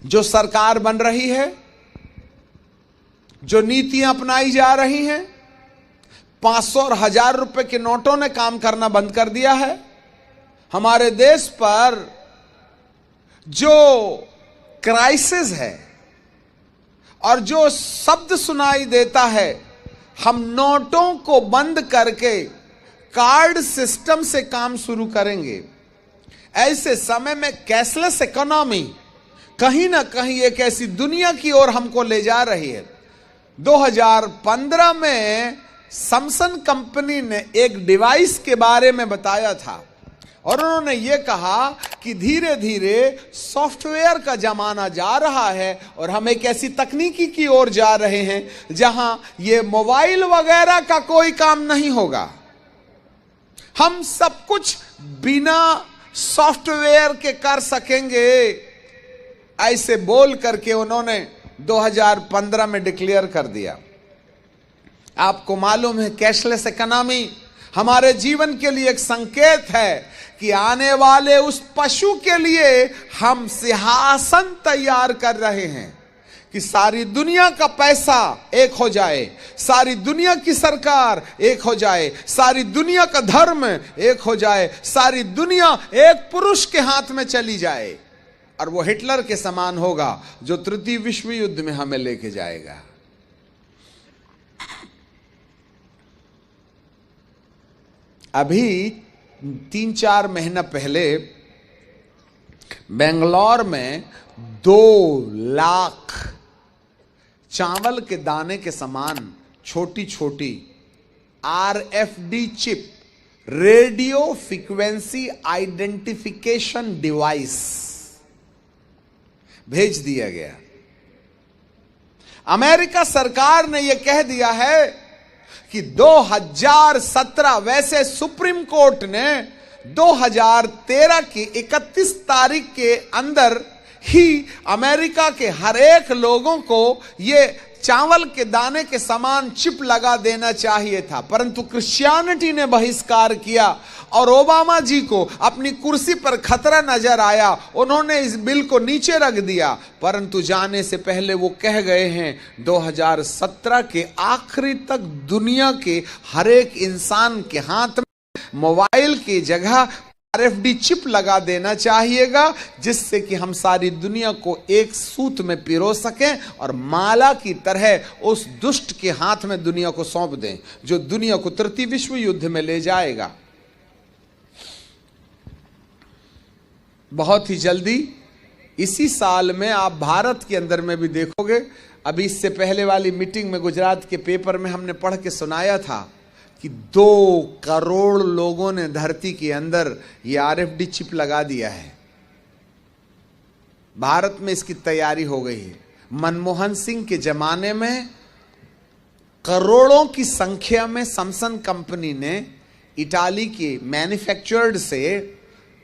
जो सरकार बन रही है, जो नीतियां अपनाई जा रही हैं, 500 और 1000 रुपए के नोटों ने काम करना बंद कर दिया है। हमारे देश पर जो क्राइसिस है और जो शब्द सुनाई देता है, हम नोटों को बंद करके कार्ड सिस्टम से काम शुरू करेंगे। ऐसे समय में कैशलेस इकोनॉमी कहीं ना कहीं एक ऐसी दुनिया की ओर हमको ले जा रही है। 2015 में सैमसंग कंपनी ने एक डिवाइस के बारे में बताया था और उन्होंने ये कहा कि धीरे धीरे सॉफ्टवेयर का जमाना जा रहा है और हम एक ऐसी तकनीकी की ओर जा रहे हैं जहां ये मोबाइल वगैरह का कोई काम नहीं होगा। हम सब कुछ बिना सॉफ्टवेयर के कर सकेंगे। ऐसे बोल करके उन्होंने 2015 में डिक्लेयर कर दिया। आपको मालूम है, कैशलेस इकोनॉमी हमारे जीवन के लिए एक संकेत है कि आने वाले उस पशु के लिए हम सिंहासन तैयार कर रहे हैं कि सारी दुनिया का पैसा एक हो जाए, सारी दुनिया की सरकार एक हो जाए, सारी दुनिया का धर्म एक हो जाए, सारी दुनिया एक पुरुष के हाथ में चली जाए और वो हिटलर के समान होगा जो तृतीय विश्व युद्ध में हमें लेके जाएगा। अभी 3-4 महीना पहले बेंगलोर में 2 लाख चावल के दाने के समान छोटी छोटी RFD chip, radio frequency identification device भेज दिया गया। अमेरिका सरकार ने यह कह दिया है कि 2017, वैसे सुप्रीम कोर्ट ने 2013 की 31 तारीख के अंदर ही अमेरिका के हर एक लोगों को ये चावल के दाने के समान चिप लगा देना चाहिए था, परंतु क्रिश्चियनिटी ने बहिष्कार किया और ओबामा जी को अपनी कुर्सी पर खतरा नजर आया। उन्होंने इस बिल को नीचे रख दिया, परंतु जाने से पहले वो कह गए हैं 2017 के आखिरी तक दुनिया के हर एक इंसान के हाथ में मोबाइल की जगह RFD चिप लगा देना चाहिएगा, जिससे कि हम सारी दुनिया को एक सूत में पिरो सकें और माला की तरह उस दुष्ट के हाथ में दुनिया को सौंप दें जो दुनिया को तृतीय विश्व युद्ध में ले जाएगा। बहुत ही जल्दी इसी साल में आप भारत के अंदर में भी देखोगे। अभी इससे पहले वाली मीटिंग में गुजरात के पेपर में हमने पढ़ के सुनाया था कि 2 करोड़ लोगों ने धरती के अंदर ये RFD चिप लगा दिया है। भारत में इसकी तैयारी हो गई है। मनमोहन सिंह के जमाने में करोड़ों की संख्या में सैमसंग कंपनी ने इटाली के मैन्युफैक्चर्ड से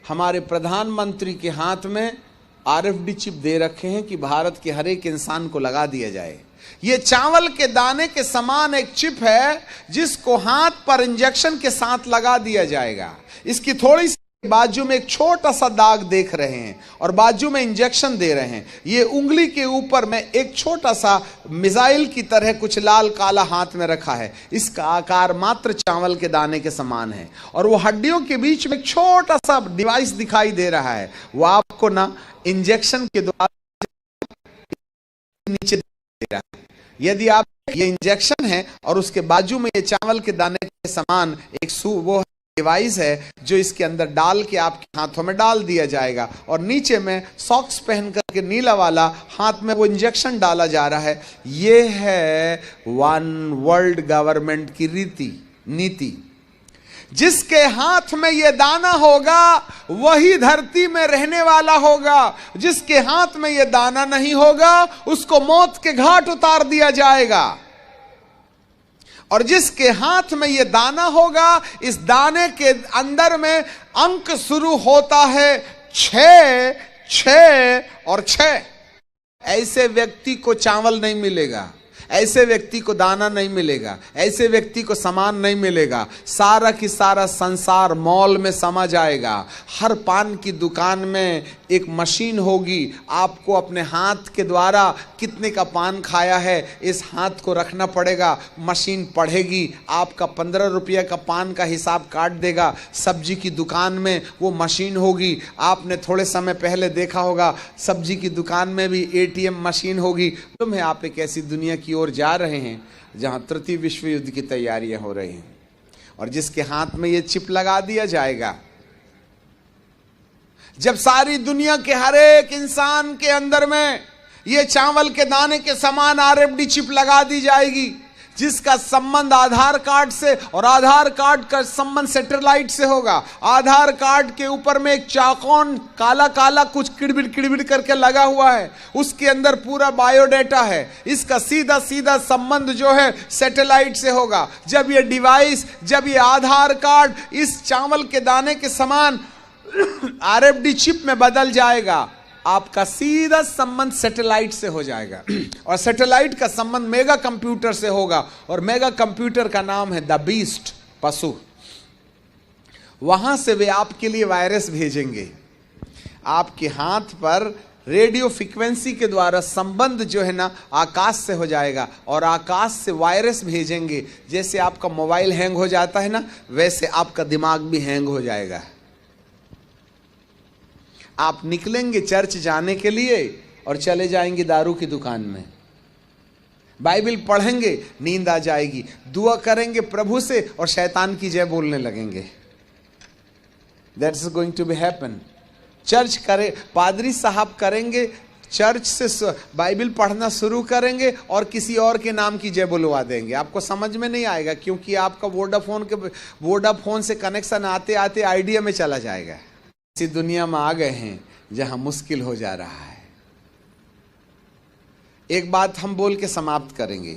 हमारे प्रधानमंत्री के हाथ में RFD चिप दे रखे हैं कि भारत के हर एक इंसान को लगा दिया जाए। ये चावल के दाने के समान एक चिप है जिसको हाथ पर इंजेक्शन के साथ लगा दिया जाएगा। इसकी थोड़ी सी बाजू में एक छोटा सा दाग देख रहे हैं और बाजू में इंजेक्शन दे रहे हैं। ये उंगली के ऊपर में एक छोटा सा मिसाइल की तरह कुछ लाल काला हाथ में रखा है। इसका आकार मात्र चावल के दाने के समान है और वो हड्डियों के बीच में एक छोटा सा डिवाइस दिखाई दे रहा है। वो आपको ना इंजेक्शन के द्वारा नीचे दे रहा है। यदि आप ये इंजेक्शन है और उसके बाजू में ये चावल के दाने के समान एक वो डिवाइस है जो इसके अंदर डाल के आपके हाथों में डाल दिया जाएगा और नीचे में सॉक्स पहन करके नीला वाला हाथ में वो इंजेक्शन डाला जा रहा है। ये है वन वर्ल्ड गवर्नमेंट की नीति। जिसके हाथ में ये दाना होगा वही धरती में रहने वाला होगा। जिसके हाथ में ये दाना नहीं होगा उसको मौत के घाट उतार दिया जाएगा। और जिसके हाथ में ये दाना होगा, इस दाने के अंदर में अंक शुरू होता है 6, 6 और 6। ऐसे व्यक्ति को चावल नहीं मिलेगा, ऐसे व्यक्ति को दाना नहीं मिलेगा, ऐसे व्यक्ति को सामान नहीं मिलेगा। सारा की सारा संसार मॉल में समा जाएगा। हर पान की दुकान में एक मशीन होगी, आपको अपने हाथ के द्वारा कितने का पान खाया है इस हाथ को रखना पड़ेगा, मशीन पढ़ेगी, आपका 15 रुपये का पान का हिसाब काट देगा। सब्जी की दुकान में वो मशीन होगी। आपने थोड़े समय पहले देखा होगा सब्जी की दुकान में भी एटीएम मशीन होगी। तुम्हें आप एक ऐसी दुनिया की ओर जा रहे हैं जहां तृतीय विश्व युद्ध की तैयारियां हो रही हैं, और जिसके हाथ में ये चिप लगा दिया जाएगा, जब सारी दुनिया के हर एक इंसान के अंदर में ये चावल के दाने के समान आरएफडी चिप लगा दी जाएगी, जिसका संबंध आधार कार्ड से, और आधार कार्ड का संबंध सैटेलाइट से होगा। आधार कार्ड के ऊपर में एक चाकोन काला काला कुछ किड़बिड़ करके लगा हुआ है, उसके अंदर पूरा बायोडेटा है। इसका सीधा सीधा संबंध जो है सैटेलाइट से होगा। जब ये डिवाइस, जब ये आधार कार्ड इस चावल के दाने के समान आरएफडी चिप में बदल जाएगा, आपका सीधा संबंध सैटेलाइट से हो जाएगा, और सैटेलाइट का संबंध मेगा कंप्यूटर से होगा, और मेगा कंप्यूटर का नाम है द बीस्ट, पशु। वहां से वे आपके लिए वायरस भेजेंगे। आपके हाथ पर रेडियो फ्रीक्वेंसी के द्वारा संबंध जो है ना आकाश से हो जाएगा, और आकाश से वायरस भेजेंगे। जैसे आपका मोबाइल हैंग हो जाता है ना, वैसे आपका दिमाग भी हैंग हो जाएगा। आप निकलेंगे चर्च जाने के लिए और चले जाएंगे दारू की दुकान में। बाइबल पढ़ेंगे, नींद आ जाएगी। दुआ करेंगे प्रभु से और शैतान की जय बोलने लगेंगे। That's going to be happen. Church करे, पादरी साहब करेंगे, चर्च से बाइबल पढ़ना शुरू करेंगे और किसी और के नाम की जय बुलवा देंगे। आपको समझ में नहीं आएगा, क्योंकि आपका वोडाफोन से कनेक्शन आते आते आइडिया में चला जाएगा। इसी दुनिया में आ गए हैं जहां मुश्किल हो जा रहा है। एक बात हम बोल के समाप्त करेंगे।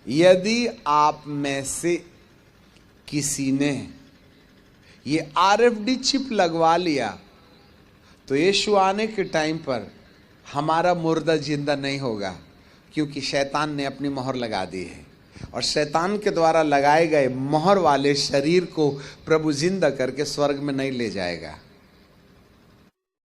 यदि आप में से किसी ने ये आरएफडी चिप लगवा लिया तो यीशु आने के टाइम पर हमारा मुर्दा जिंदा नहीं होगा, क्योंकि शैतान ने अपनी मोहर लगा दी है, और शैतान के द्वारा लगाए गए मोहर वाले शरीर को प्रभु जिंदा करके स्वर्ग में नहीं ले जाएगा।